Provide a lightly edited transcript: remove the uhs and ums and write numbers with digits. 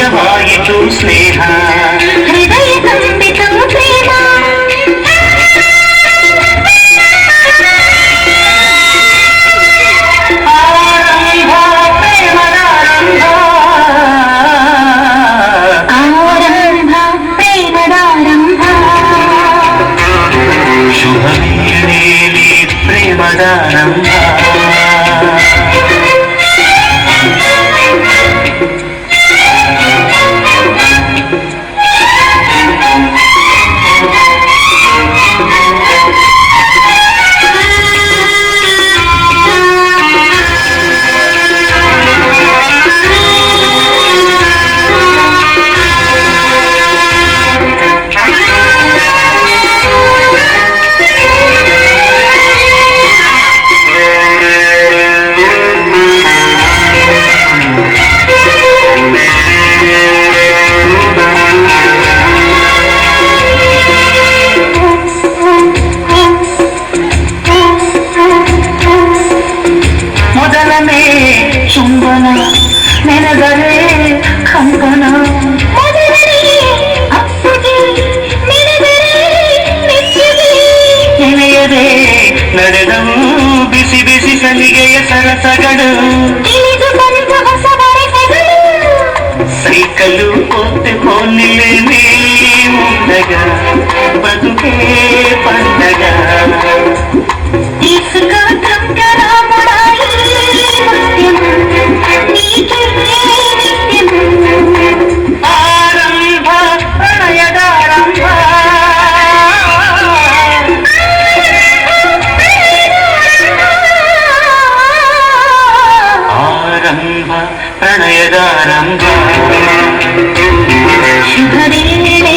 ಉದಯವಾಯಿತು ಸ್ನೇಹ ಹೃದಯ ತುಂಬಿತು ಪ್ರೇಮ ಆರಂಭ ಪ್ರೇಮದಾರಂಭ ಆರಂಭ ಪ್ರೇಮದಾರಂಭ ಶುಭ ವೇಳೆಯಲ್ಲಿ ಪ್ರೇಮದಾರಂಭ ಮೊದಲನೇ ಚುಂಬನ ನೆನೆದರೆ ಕಂಪನ ಮೊದಲನೇ ಅಪ್ಪುಗೆ ಮೆರೆದರೆ ಮೆಚ್ಚುಗೆ ನೆನೆಯದೆ ನಡೆದವು ಬಿಸಿ ಬಿಸಿ ಸಲಿಗೆಯ ಸರಸಗಳು ತಿಳಿದು ಬಂತು ಹೊಸ ಬರೆಗಳು ಸೈಕಲು ಕೊತ್ತೆ ಹೋಲಿಲೆ ಮುಂದಗ ಬದುಕೆ ಪಂಡಗ इसका कंकरा मुड़ाई मुस्लिम नीचे नित्यम ಆರಂಭ ಪ್ರಣಯದಾರಂಭ ಆರಂಭ ಪ್ರಣಯದಾರಂಭ ಶುಭ ವೇಳೆ